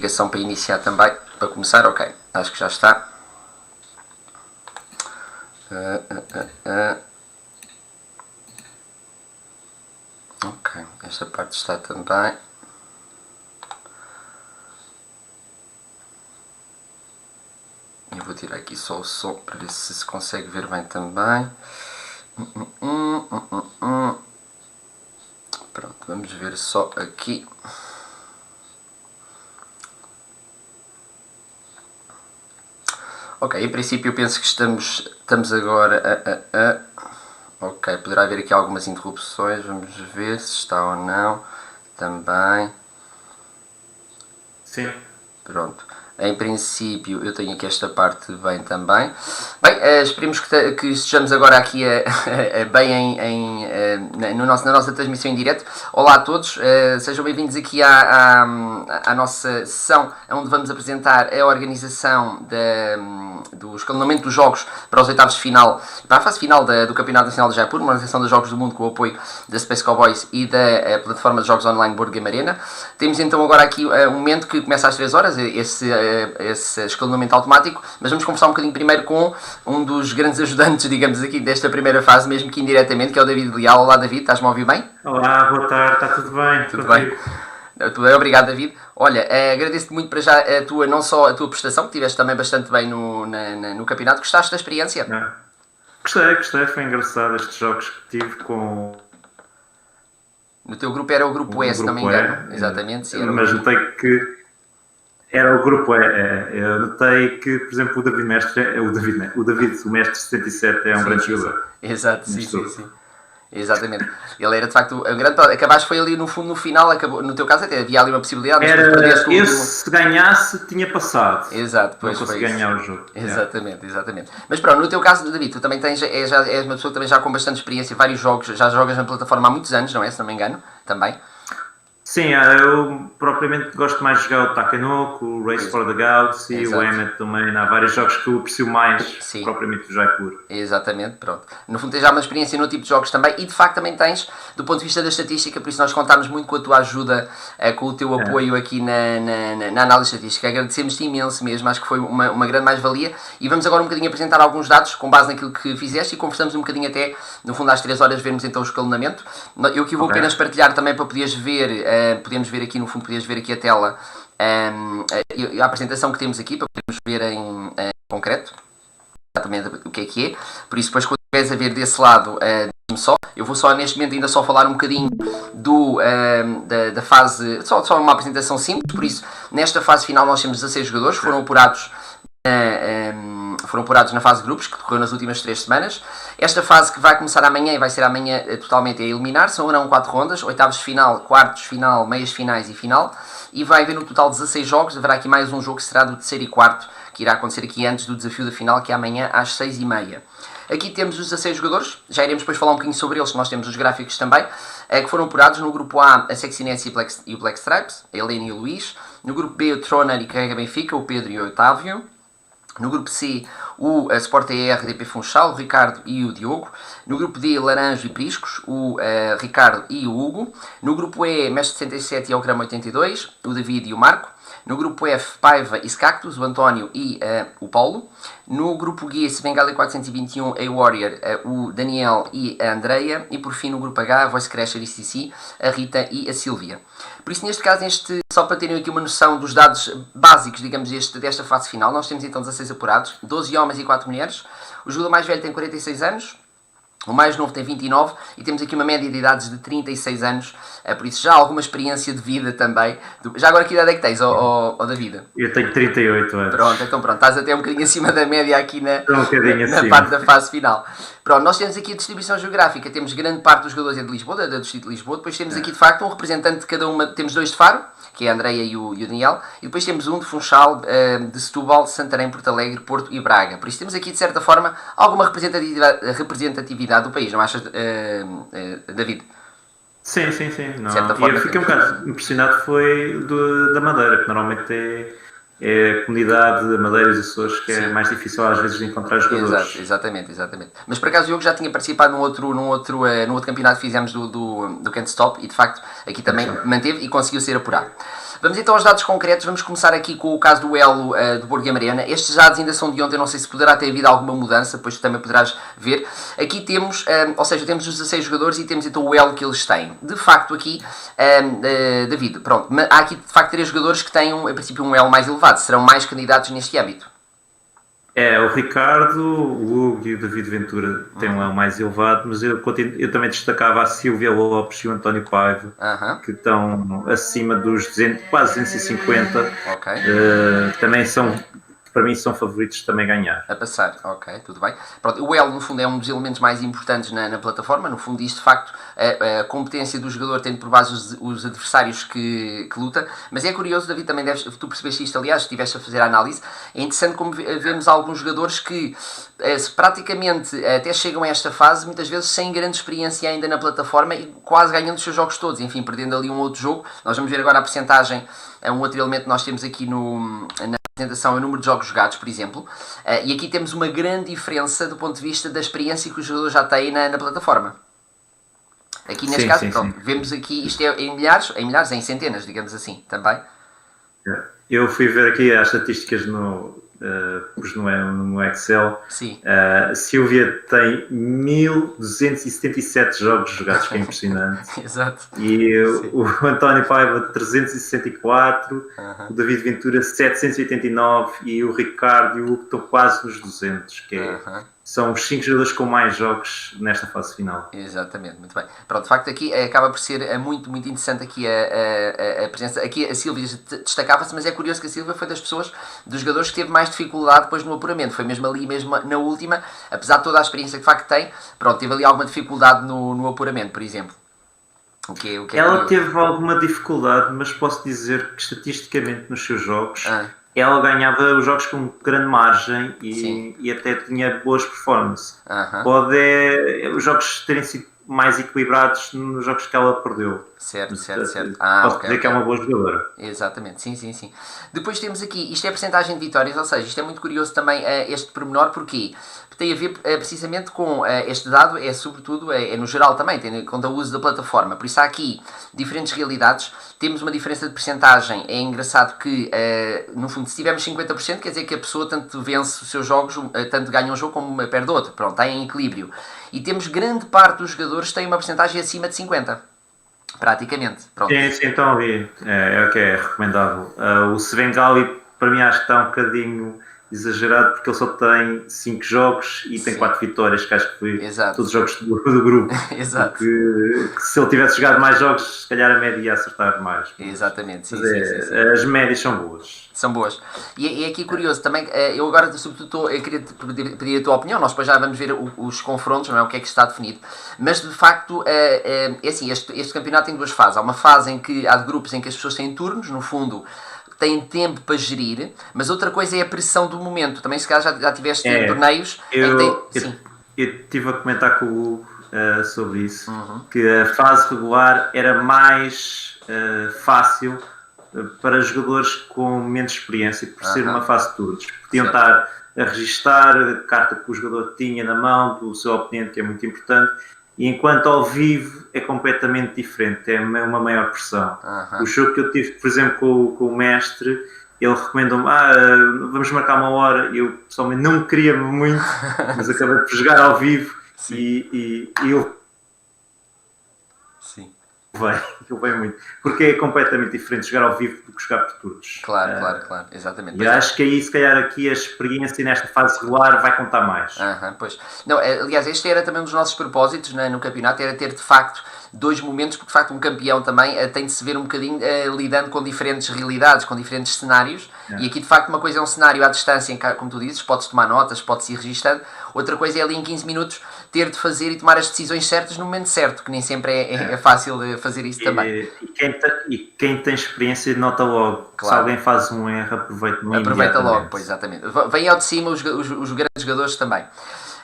Ligação para iniciar também, para começar, ok, acho que já está. Ok, esta parte está também. Eu vou tirar aqui só o som para ver se consegue ver bem também. Pronto, vamos ver só aqui. Ok, em princípio eu penso que estamos agora Ok, poderá haver aqui algumas interrupções, vamos ver se está ou não. Também. Sim. Pronto. Em princípio eu tenho aqui esta parte bem também. Bem, esperemos que estejamos agora aqui bem na nossa transmissão em direto. Olá a todos, sejam bem-vindos aqui à nossa sessão onde vamos apresentar a organização do escalonamento dos jogos para os oitavos de final, para a fase final do Campeonato Nacional de Jaipur, uma organização dos Jogos do Mundo com o apoio da Space Cowboys e da plataforma de jogos online Board Game Arena. Temos então agora aqui um momento que começa às 3 horas, esse escalonamento automático, mas vamos conversar um bocadinho primeiro com um dos grandes ajudantes, digamos aqui, desta primeira fase, mesmo que indiretamente, que é o David Leal. Olá David, estás-me a ouvir bem? Olá, boa tarde, está tudo bem? Tudo bem? Tudo bem, obrigado David. Olha, agradeço-te muito para já não só a tua prestação, que tiveste também bastante bem no campeonato. Gostaste da experiência? Gostei, foi engraçado estes jogos que tive com... No teu grupo era o grupo E, se não me engano. Exatamente. Sim, mas notei que era o grupo E. Eu notei que, por exemplo, o David, o mestre 77 é um grande jogador. Exato, sim. Exatamente. Ele era de facto um grande. Acabaste foi ali no final, acabou, no teu caso até havia ali uma possibilidade. Se ganhasse, tinha passado. Exato, pois não consegui ganhar o jogo. Exatamente. Mas pronto, no teu caso, David, tu também és uma pessoa também já com bastante experiência, vários jogos, já jogas na plataforma há muitos anos, não é? Se não me engano, também. Sim, eu propriamente gosto mais de jogar o Takenoko, o Race for the Galaxy, e o Emmet também. Há vários jogos que eu aprecio mais, propriamente o Jaipur. Exatamente, pronto. No fundo tens já uma experiência no tipo de jogos também e de facto também tens, do ponto de vista da estatística, por isso nós contámos muito com a tua ajuda, com o teu apoio aqui na análise estatística. Agradecemos-te imenso mesmo, acho que foi uma grande mais-valia e vamos agora um bocadinho apresentar alguns dados com base naquilo que fizeste e conversamos um bocadinho até, no fundo às 3 horas, vermos então o escalonamento. Eu aqui vou apenas partilhar também para poderes ver... podemos ver aqui, no fundo, podias ver aqui a tela, a apresentação que temos aqui, para podermos ver em concreto, exatamente o que é. Por isso, depois, quando estiveres a ver desse lado, diz-me só. Eu vou só, neste momento, ainda só falar um bocadinho da fase, só uma apresentação simples. Por isso, nesta fase final, nós temos 16 jogadores, foram apurados na fase de grupos, que decorreu nas últimas 3 semanas. Esta fase que vai começar amanhã e vai ser amanhã totalmente a eliminar, serão 4 rondas, oitavos de final, quartos de final, meias finais e final, e vai haver no total 16 jogos, haverá aqui mais um jogo que será do terceiro e quarto, que irá acontecer aqui antes do desafio da final, que é amanhã às 6h30. Aqui temos os 16 jogadores, já iremos depois falar um bocadinho sobre eles, que nós temos os gráficos também, que foram apurados no grupo A, a Sexiness e o Black Stripes, a Helena e o Luís, no grupo B, o Troner e Carrega Benfica, o Pedro e o Otávio, no grupo C, o Sport ER, DP Funchal, o Ricardo e o Diogo. No grupo D, Laranjo e Priscos, o Ricardo e o Hugo. No grupo E, Mestre 67 e Algrama 82, o David e o Marco. No grupo F, Paiva e Scactus, o António e o Paulo. No grupo G, Svengali 421, a Warrior, o Daniel e a Andreia. E por fim, no grupo H, Voice Crasher e CC, a Rita e a Silvia. Por isso, neste caso, só para terem aqui uma noção dos dados básicos, digamos, desta fase final, nós temos então 16 apurados, 12 homens e 4 mulheres. O jogador mais velho tem 46 anos, o mais novo tem 29 e temos aqui uma média de idades de 36 anos, por isso já há alguma experiência de vida também. Já agora que idade é que tens, David? Eu tenho 38 anos. Pronto, estás até um bocadinho acima da média aqui na parte da fase final. Pronto, nós temos aqui a distribuição geográfica, temos grande parte dos jogadores de Lisboa, do distrito de Lisboa, depois temos aqui de facto um representante de cada uma, temos 2 de Faro, que é a Andreia e o Daniel, e depois temos um de Funchal, de Setúbal, Santarém, Porto Alegre, Porto e Braga. Por isso temos aqui, de certa forma, alguma representatividade do país, não achas, David? Sim. Não. E eu fiquei um bocado impressionado da Madeira, que normalmente é a comunidade de Madeira e dos Açores que é mais difícil às vezes de encontrar jogadores. Exatamente. Mas por acaso eu já tinha participado num outro campeonato que fizemos do Can't Stop e de facto aqui também manteve e conseguiu ser apurado. Vamos então aos dados concretos. Vamos começar aqui com o caso do elo do Board Game Arena. Estes dados ainda são de ontem, não sei se poderá ter havido alguma mudança, depois também poderás ver. Aqui temos, ou seja, temos os 16 jogadores e temos então o elo que eles têm. De facto aqui, David, pronto, há aqui de facto 3 jogadores que têm, em princípio, um elo mais elevado. Serão mais candidatos neste âmbito. O Ricardo, o Hugo e o David Ventura têm um elo mais elevado, mas eu também destacava a Silvia Lopes e o António Paiva, que estão acima dos 200, quase 250. Ok. Também são, para mim, são favoritos também ganhar. A passar, ok, tudo bem. Pronto, o elo, no fundo, é um dos elementos mais importantes na plataforma. No fundo, isto, de facto, a competência do jogador tendo por base os adversários que luta. Mas é curioso, David, também tu percebeste isto, aliás, estiveste a fazer a análise. É interessante como vemos alguns jogadores que praticamente até chegam a esta fase, muitas vezes sem grande experiência ainda na plataforma e quase ganhando os seus jogos todos. Enfim, perdendo ali um outro jogo. Nós vamos ver agora a percentagem, um outro elemento que nós temos aqui na apresentação é o número de jogos jogados, por exemplo, e aqui temos uma grande diferença do ponto de vista da experiência que os jogadores já têm na plataforma. Aqui neste caso, pronto, vemos aqui, isto é em milhares, em centenas, digamos assim, também. Eu fui ver aqui as estatísticas pus no Excel. Sim. Silvia tem 1277 jogos jogados, que é impressionante. Exato. E o António Paiva 364, o David Ventura 789 e o Ricardo e o Hugo estão quase nos 200, que são os 5 jogadores com mais jogos nesta fase final. Exatamente, muito bem. Pronto, de facto aqui acaba por ser muito, muito interessante aqui a presença. Aqui a Silvia destacava-se, mas é curioso que a Silvia foi das pessoas, dos jogadores que teve mais dificuldade depois no apuramento. Foi mesmo ali, mesmo na última, apesar de toda a experiência que de facto tem, pronto, teve ali alguma dificuldade no apuramento, por exemplo. Ela teve alguma dificuldade, mas posso dizer que estatisticamente nos seus jogos ela ganhava os jogos com grande margem e até tinha boas performances. Pode os jogos terem sido mais equilibrados nos jogos que ela perdeu. Certo. Posso dizer que é uma boa jogadora. Exatamente, sim. Depois temos aqui, isto é a percentagem de vitórias, ou seja, isto é muito curioso também, este pormenor, porque tem a ver precisamente com este dado, é sobretudo, no geral também, tendo em conta o uso da plataforma. Por isso há aqui diferentes realidades, temos uma diferença de percentagem. É engraçado que, no fundo, se tivermos 50%, quer dizer que a pessoa tanto vence os seus jogos, tanto ganha um jogo como perde outro. Pronto, está em equilíbrio. E temos grande parte dos jogadores que têm uma percentagem acima de 50%. Praticamente. Pronto. Sim, então ali é o que é recomendável. O Svengali, para mim, acho que está um bocadinho exagerado, porque ele só tem 5 jogos e tem 4 vitórias, que acho que foi todos os jogos do grupo. Exato. Que se ele tivesse jogado mais jogos, se calhar a média ia acertar mais. Exatamente, sim. As médias são boas. São boas. E aqui curioso também, eu agora sobretudo eu queria pedir a tua opinião, nós depois já vamos ver os confrontos, não é? O que é que está definido. Mas de facto, é assim, este campeonato tem 2 fases. Há uma fase em que há de grupos em que as pessoas têm turnos, no fundo, têm tempo para gerir, mas outra coisa é a pressão do momento. Também se calhar já tiveste torneios eu estive a comentar com o Hugo sobre isso, que a fase regular era mais fácil para jogadores com menos experiência, por ser uma fase de turnos. Podiam estar a registar a carta que o jogador tinha na mão do seu oponente, que é muito importante, e enquanto ao vivo é completamente diferente, é uma maior pressão. O jogo que eu tive, por exemplo, com o mestre, ele recomendou-me, vamos marcar uma hora, eu pessoalmente não queria muito, mas acabei por jogar ao vivo e eu venho muito, porque é completamente diferente jogar ao vivo do que jogar por turnos. Claro, exatamente. E acho que aí, se calhar, aqui a experiência nesta fase regular vai contar mais. Pois. Não, aliás, este era também um dos nossos propósitos no campeonato, era ter de facto 2 momentos, porque de facto um campeão também tem de se ver um bocadinho lidando com diferentes realidades, com diferentes cenários, e aqui de facto uma coisa é um cenário à distância, como tu dizes, podes tomar notas, podes ir registando, outra coisa é ali em 15 minutos ter de fazer e tomar as decisões certas no momento certo, que nem sempre é fácil de fazer isso também. E quem tem experiência nota logo, se alguém faz um erro, aproveita logo, pois exatamente. Vem ao de cima os grandes jogadores também.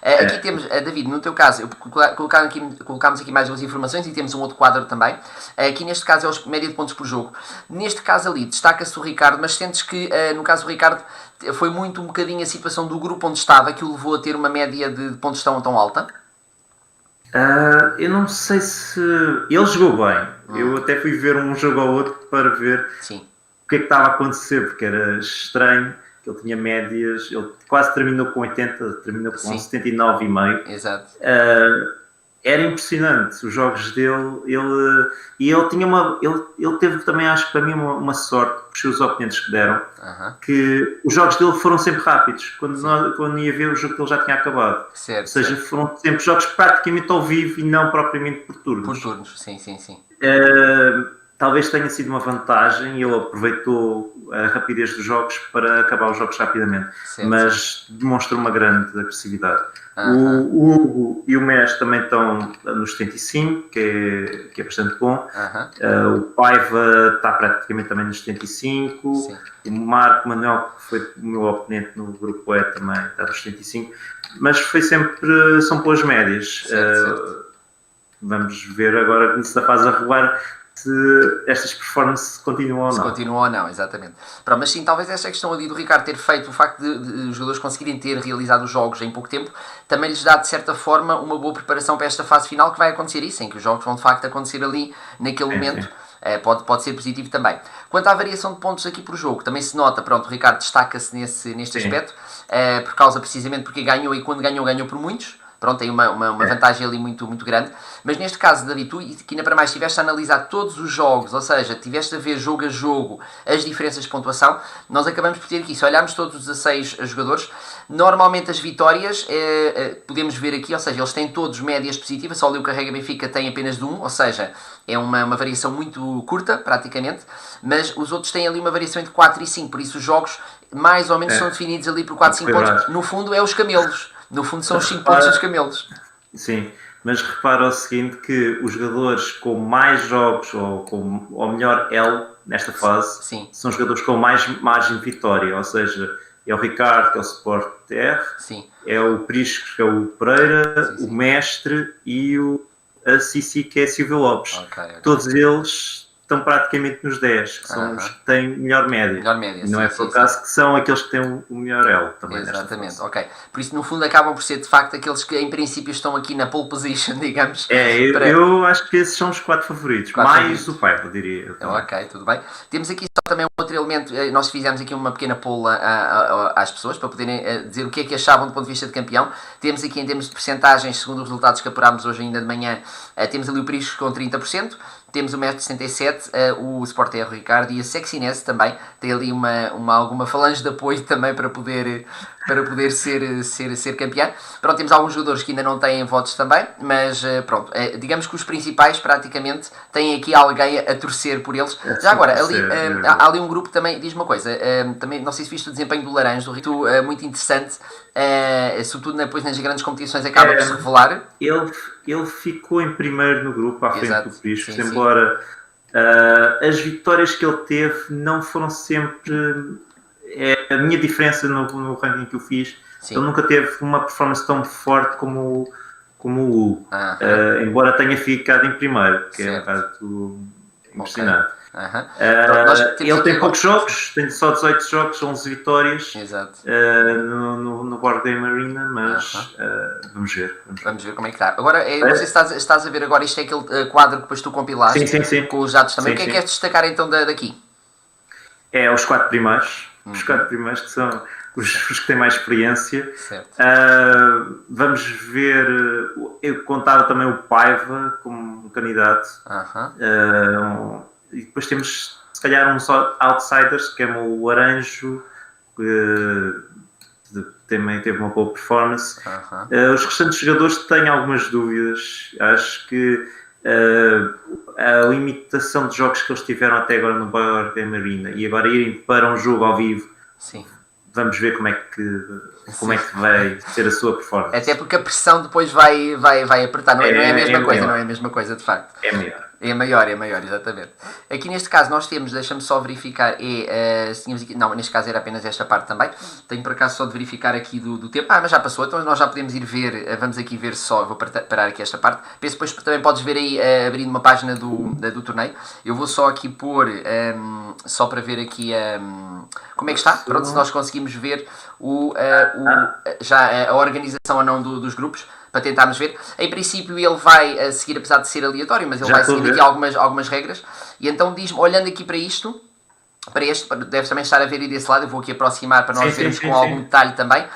Aqui temos, David, no teu caso, colocámos aqui mais 2 informações e temos um outro quadro também. Aqui neste caso é a média de pontos por jogo. Neste caso ali destaca-se o Ricardo, mas sentes que no caso do Ricardo foi muito um bocadinho a situação do grupo onde estava que o levou a ter uma média de pontos tão alta? Eu não sei se... Ele jogou bem. Eu até fui ver um jogo ao outro para ver. Sim. o que é que estava a acontecer, porque era estranho, que ele tinha médias, ele quase terminou com 80, terminou com 79,5. Exato. Era impressionante os jogos dele, ele tinha ele teve também, acho que para mim, uma sorte com os oponentes que deram, que os jogos dele foram sempre rápidos, quando ia ver o jogo dele já tinha acabado, certo, ou seja, foram sempre jogos praticamente ao vivo e não propriamente por turnos. Por turnos, sim. Talvez tenha sido uma vantagem e ele aproveitou a rapidez dos jogos para acabar os jogos rapidamente, mas demonstra uma grande agressividade. O Hugo e o Mestre também estão nos 75, que é bastante bom. O Paiva está praticamente também nos 75. Sim. O Marco Manuel, que foi o meu oponente no grupo E, também está nos 75. Mas são boas médias. Certo. Vamos ver agora, se da fase a regular, se estas performances continuam ou não. Se continuam ou não, exatamente. Pronto, mas sim, talvez esta questão ali do Ricardo ter feito, o facto de os jogadores conseguirem ter realizado os jogos em pouco tempo, também lhes dá de certa forma uma boa preparação para esta fase final, que vai acontecer isso, em que os jogos vão de facto acontecer ali naquele momento. Pode ser positivo também. Quanto à variação de pontos aqui por jogo, também se nota, pronto, o Ricardo destaca-se neste aspecto, por causa precisamente porque ganhou, e quando ganhou por muitos. Pronto, tem uma vantagem ali muito, muito grande. Mas neste caso, David, tu que ainda para mais estiveste a analisar todos os jogos, ou seja, estiveste a ver jogo a jogo as diferenças de pontuação, nós acabamos por ter aqui, se olharmos todos os 16 jogadores, normalmente as vitórias, podemos ver aqui, ou seja, eles têm todos médias positivas, só ali o Carrega Benfica tem apenas de 1, ou seja, é uma variação muito curta, praticamente, mas os outros têm ali uma variação entre 4 e 5, por isso os jogos mais ou menos são definidos ali por 4, 5 pontos. No fundo é os camelos. No fundo são os 5 pontos dos camelos. Sim, mas repara o seguinte, que os jogadores com mais jogos, ou melhor L nesta fase, são os jogadores com mais margem de vitória, ou seja, é o Ricardo, que é o Sport R, é o Prisco, que é o Pereira, o Mestre e a Cici, que é a Silvio Lopes. Todos eles estão praticamente nos 10, que são os que têm melhor média. Não é por acaso que são aqueles que têm o melhor L também. Exatamente, ok. Por isso, no fundo, acabam por ser, de facto, aqueles que, em princípio, estão aqui na pole position, digamos. Eu acho que esses são os 4 favoritos. Mais o Paiva, eu diria. Ok, tudo bem. Temos aqui só também um outro elemento. Nós fizemos aqui uma pequena poll às pessoas, para poderem dizer o que é que achavam do ponto de vista de campeão. Temos aqui, em termos de percentagens, segundo os resultados que apurámos hoje ainda de manhã, temos ali o Prisco com 30%. Temos o Mestre 67, o Sport R Ricardo e a Sexiness também. Tem ali alguma falange de apoio também para poder ser campeão. Pronto, temos alguns jogadores que ainda não têm votos também, mas pronto, digamos que os principais praticamente têm aqui alguém a torcer por eles. Já agora, ali, há ali um grupo também, diz uma coisa, também, não sei se viste o desempenho do Laranjo, do Rito, muito interessante, sobretudo depois nas grandes competições acaba por se revelar. Ele ficou em primeiro no grupo, à frente do Prisco, embora as vitórias que ele teve não foram sempre... a minha diferença no ranking que eu fiz, ele nunca teve uma performance tão forte como o Hugo, embora tenha ficado em primeiro, que é um bocado impressionante. Ele tem poucos jogos, tem só 18 jogos, 11 vitórias no Board Game Arena, mas vamos ver como é que está. Agora, não sei se estás a ver agora, isto é aquele quadro que depois tu compilaste com os dados também. O que é que queres destacar então daqui? É os 4 primeiros. Os 4 primeiros que são os que têm mais experiência. Vamos ver, eu contava também o Paiva como candidato. E depois temos, se calhar, uns outsiders, que é o Laranjo, que também teve uma boa performance. Os restantes jogadores têm algumas dúvidas. Acho que a limitação de jogos que eles tiveram até agora no Board Game Arena e agora irem para um jogo ao vivo, vamos ver como é que vai ser a sua performance. Até porque a pressão depois vai apertar, não é a mesma coisa, não é a mesma coisa de facto. É maior, exatamente. Aqui neste caso nós temos, deixa-me só verificar, neste caso era apenas esta parte também, tenho por acaso só de verificar aqui do tempo, mas já passou, então nós já podemos ir ver, vamos aqui ver só, vou parar aqui esta parte, penso depois também podes ver aí, abrindo uma página do torneio, eu vou só aqui pôr, só para ver aqui como é que está, pronto, se nós conseguimos ver já a organização ou não dos grupos, para tentarmos ver. Em princípio ele vai seguir, apesar de ser aleatório, mas ele vai seguir aqui algumas regras. E então diz-me, olhando aqui para isto, Deve também estar a ver aí desse lado, eu vou aqui aproximar para nós vermos com algum detalhe também.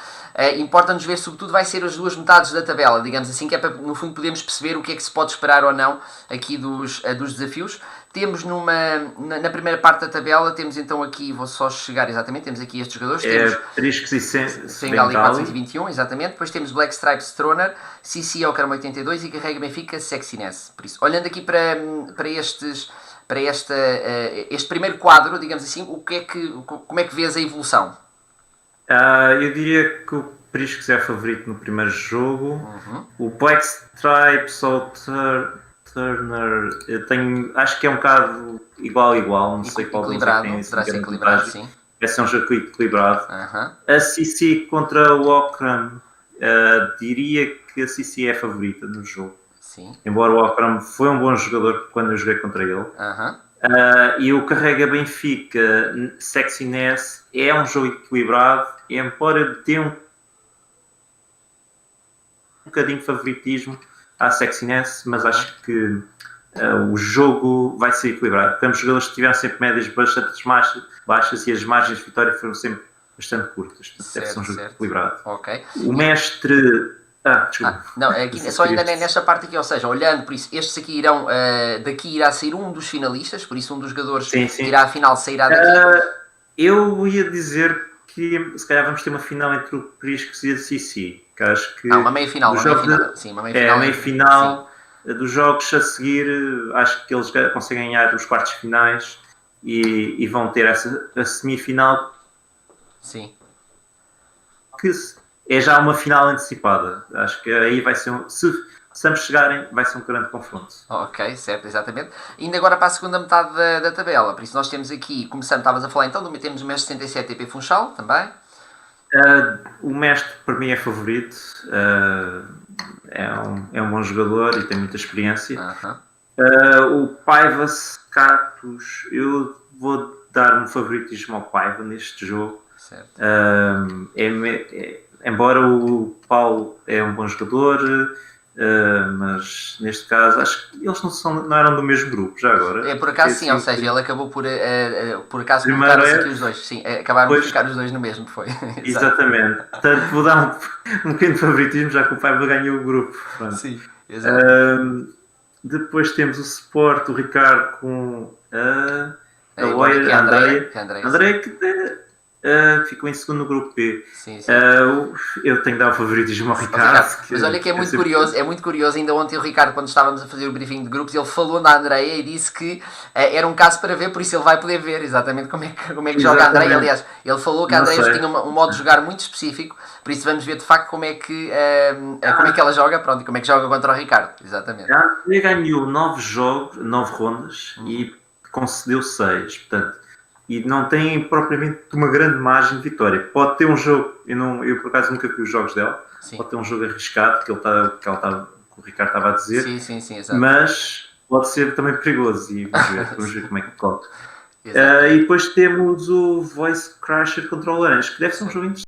Importa-nos ver, sobretudo, vai ser as duas metades da tabela, digamos assim, que é para, no fundo, podermos perceber o que é que se pode esperar ou não aqui dos desafios. Temos na primeira parte da tabela, temos então aqui, vou só chegar exatamente, temos aqui estes jogadores. Temos Priscos e Svengali 421, exatamente. Depois temos Black Stripes Troner, CC Ocaram 82 e Carrega Benfica Sexiness. Por isso, olhando aqui para este primeiro quadro, digamos assim, como é que vês a evolução? Eu diria que o Priscos é favorito no primeiro jogo. O Black Stripes ou Turner, acho que é um bocado igual, não sei qual dos é que tem. Terá ser equilibrado, sim. Vai ser um jogo equilibrado. A CC contra o Okram, diria que a CC é a favorita no jogo. Sim. Embora o Okram foi um bom jogador quando eu joguei contra ele. E o Carrega Benfica Sexiness é um jogo equilibrado, embora dê um bocadinho de favoritismo à Sexiness, mas acho que o jogo vai ser equilibrado. Temos jogadores que tiveram sempre médias bastante baixas e as margens de vitória foram sempre bastante curtas. Deve ser um jogo equilibrado. Okay. O mestre... desculpa. Não, aqui, só ainda nesta parte aqui, ou seja, olhando, por isso, estes aqui irão, daqui irá sair um dos finalistas, por isso um dos jogadores que irá à final sairá daqui. Eu ia dizer que se calhar vamos ter uma final entre o Priscos e a CC, que acho que... uma meia final, uma meia final dos jogos a seguir, acho que eles conseguem ganhar os quartos finais e vão ter a semifinal. Sim. Que é já uma final antecipada. Acho que aí vai ser se ambos chegarem, vai ser um grande confronto. Ok, certo, exatamente. Indo agora para a segunda metade da tabela, por isso nós temos aqui, começando, estavas a falar então, temos o mestre 67 TP Funchal também. O mestre para mim é favorito, é um bom jogador e tem muita experiência. O Paivas Cactus, eu vou dar um favoritismo ao Paiva neste jogo. Certo. Embora o Paulo é um bom jogador, mas neste caso acho que eles não eram do mesmo grupo já agora. Por acaso sim, ou seja, ele acabou por acaso colocar-se aqui os dois, sim, acabaram de ficar os dois no mesmo, foi. Exatamente, portanto vou dar um pequeno favoritismo já que o Paiva ganhou o grupo. Pronto. Sim, exato. Depois temos o Sport, o Ricardo com a André que ficou em segundo no grupo B. Sim. Eu tenho de dar o favoritismo ao Ricardo. Mas olha que é muito curioso, ainda ontem o Ricardo, quando estávamos a fazer o briefing de grupos, ele falou na Andreia e disse que era um caso para ver, por isso ele vai poder ver exatamente como é que joga a Andreia. Aliás, ele falou que a Andreia tinha um modo de jogar muito específico, por isso vamos ver de facto como é que ela joga, pronto, e como é que joga contra o Ricardo. Exatamente. A Andreia ganhou 9 rondas e concedeu 6, portanto, e não tem propriamente uma grande margem de vitória. Pode ter um jogo, eu por acaso nunca vi os jogos dela, pode ter um jogo arriscado, que o Ricardo estava a dizer, sim, exato. Mas pode ser também perigoso e vamos ver como é que corre. E depois temos o Voice Crasher contra o Laranja, que deve ser um jogo interessante.